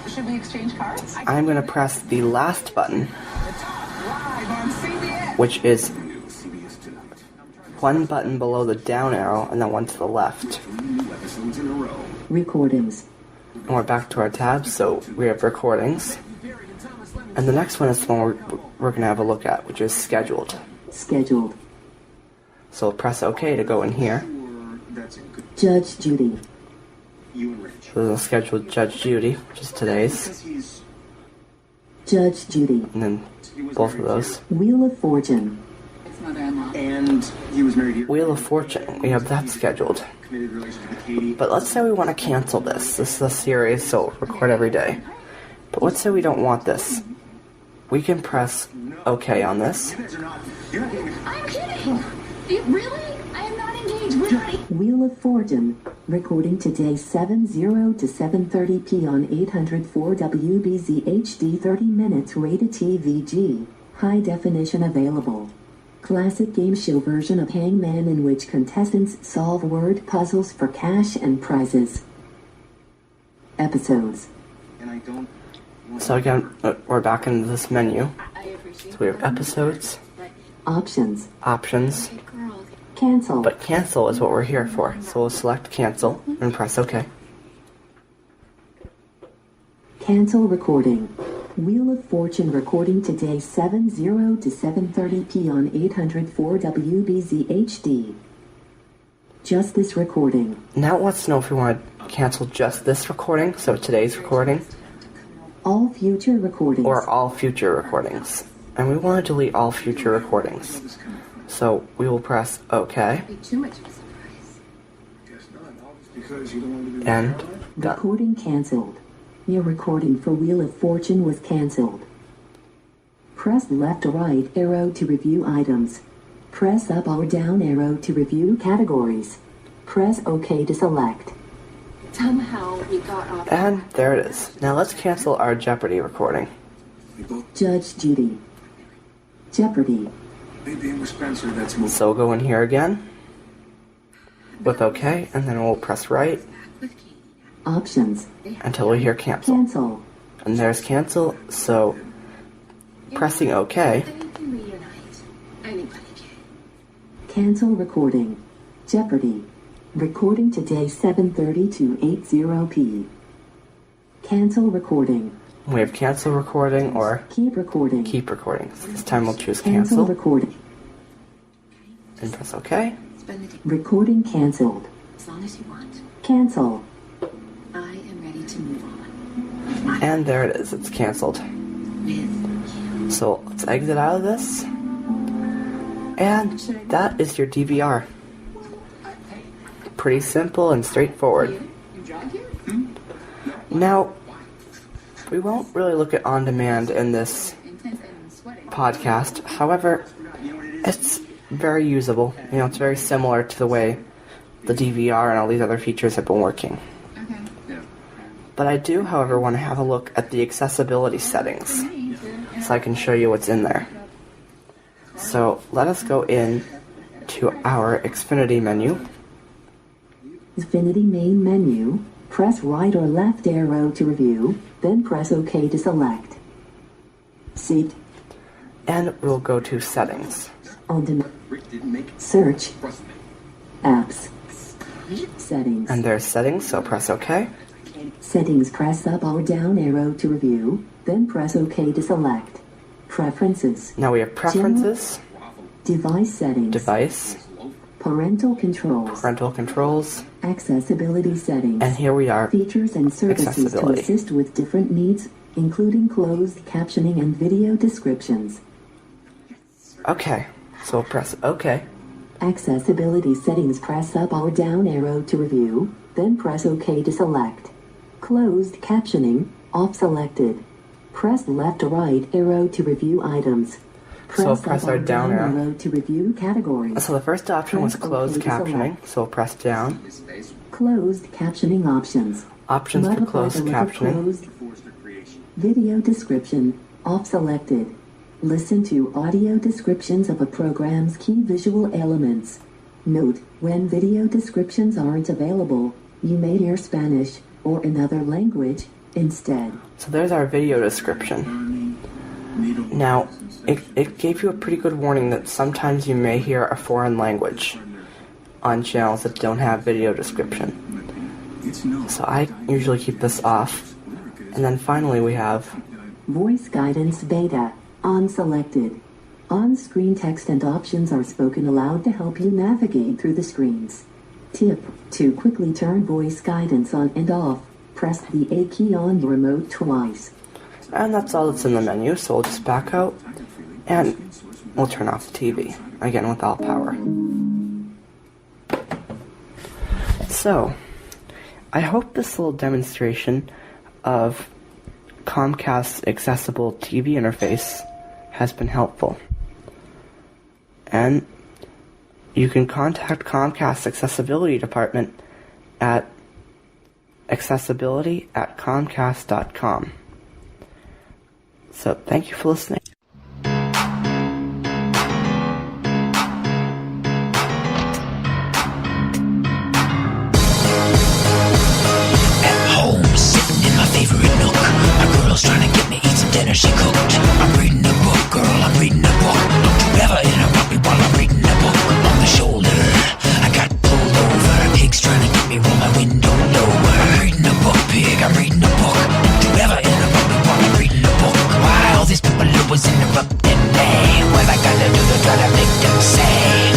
Should we exchange cards? I'm going to press the last button, which is one button below the down arrow and then one to the left. Recordings. And we're back to our tabs, so we have recordings. And the next one is the one we're going to have a look at, which is scheduled. Scheduled. So we'll press OK to go in here. Judge Judy. There's a scheduled Judge Judy, which is today's. Judge Judy. And then both of those. Wheel of Fortune. And he was married here. Wheel of Fortune, we have that scheduled. But let's say we want to cancel this. This is a series, so it'll record every day. But let's say we don't want this. We can press OK on this. I'm kidding! Really? I am not engaged. We're not. Wheel of Fortune. Recording today 7:0 to 7:30 p on 804 WBZ HD 30 minutes rated TVG. High definition available. Classic game show version of Hangman in which contestants solve word puzzles for cash and prizes. Episodes. So again, we're back into this menu. So we have episodes. Options. Options. Cancel. But cancel is what we're here for. So we'll select cancel and press OK. Cancel recording. Wheel of Fortune recording today 7:0 to 7:30 p on 804 WBZ HD. Just this recording. Now it wants to know if we want to cancel just this recording, so today's recording. All future recordings. Or all future recordings. And we want to delete all future recordings. So we will press OK. And done. Recording cancelled. Your recording for Wheel of Fortune was cancelled. Press left or right arrow to review items. Press up or down arrow to review categories. Press OK to select. Somehow we got off. And there it is. Now let's cancel our Jeopardy recording. Judge Judy. Jeopardy. So we'll go in here again with OK, and then we'll press right. Options. Until we hear cancel. Cancel. And there's cancel, so pressing OK. Cancel recording. Jeopardy. Recording today 7:30 to 80 p. Cancel recording. We have cancel recording or keep recording. Keep recording. So this time we'll choose Cancel cancel. recording. And press OK. Recording cancelled. As long as you want. Cancel. I am ready to move on. And there it is. It's canceled. So let's exit out of this. And that is your DVR. Pretty simple and straightforward. Now, we won't really look at on-demand in this podcast. However, it's very usable. You know, it's very similar to the way the DVR and all these other features have been working. But I do, however, want to have a look at the accessibility settings so I can show you what's in there. So let us go in to our Xfinity menu. Xfinity main menu. Press right or left arrow to review, then press OK to select. Seat. And we'll go to settings. On demand. Search. Apps. Settings. And there's settings, so press OK. Settings, press up or down arrow to review, then press OK to select. Preferences. Now we have preferences. Device settings. Device. Parental controls. Parental controls. Accessibility settings. And here we are. Features and services to assist with different needs, including closed captioning and video descriptions. Okay, so press OK. Accessibility settings, press up or down arrow to review, then press OK to select. Closed captioning, off selected. Press left or right arrow to review items. Press our down arrow to review categories. So the first option was closed captioning, so we'll press down. Closed captioning options. Options for closed captioning. Video description, off selected. Listen to audio descriptions of a program's key visual elements. Note, when video descriptions aren't available, you may hear Spanish or another language instead. So there's our video description. Now, it gave you a pretty good warning that sometimes you may hear a foreign language on channels that don't have video description. So I usually keep this off. And then finally we have Voice Guidance Beta, on selected. On-screen text and options are spoken aloud to help you navigate through the screens. Tip: to quickly turn voice guidance on and off, press the A key on your remote twice. And that's all that's in the menu, so we'll just back out, and we'll turn off the TV, again without power. So, I hope this little demonstration of Comcast's accessible TV interface has been helpful. And you can contact Comcast's accessibility department at accessibility@comcast.com. So, thank you for listening. Trying to get me eat some dinner she cooked. I'm reading a book, girl, I'm reading a book. Don't you ever interrupt me while I'm reading a book. On the shoulder, I got pulled over. Pig's trying to get me, roll my window lower. I'm reading a book, pig, I'm reading a book. Don't you ever interrupt me while I'm reading a book. Why all these people always interrupting me? What I gotta do to try to make them say?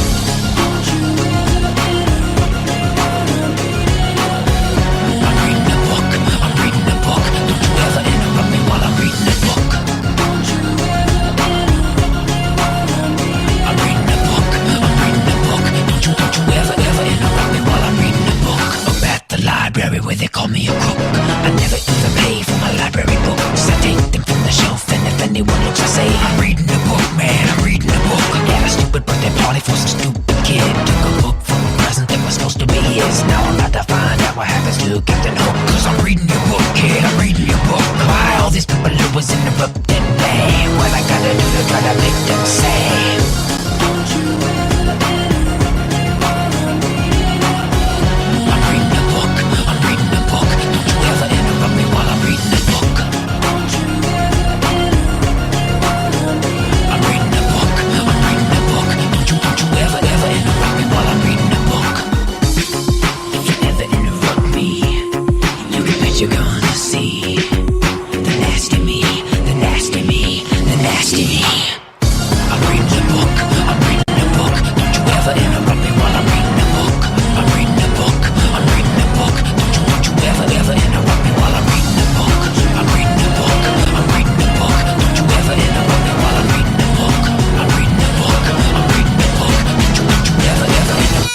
Where they call me a crook. I never even pay for my library books. I take them from the shelf, and if anyone looks, I say, I'm reading a book, man, I'm reading a book. Had a stupid birthday party for some stupid kid. Took a book from a present that was supposed to be his. Now I'm about to find out what happens to Captain Hook. Cause I'm reading your book, kid, I'm reading your book. Why all these people always interrupting me? What I gotta do to try to make them say? You're gonna see the nasty me, the nasty me, the nasty me. I'm reading a book, I'm reading a book. Don't you ever interrupt me while I'm reading a book. I'm reading a book, I'm reading a book. Don't you ever interrupt me while I'm reading a book. I'm reading a book, I'm reading a book. Don't you ever interrupt me while I'm reading a book. I'm reading a book, I'm reading a book. Don't you ever interrupt.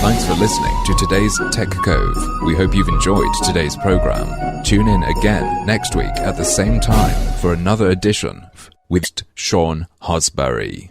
Thanks for listening to today's Tech Cove. We hope you've enjoyed today's program. Tune in again next week at the same time for another edition with Sean Hosbury.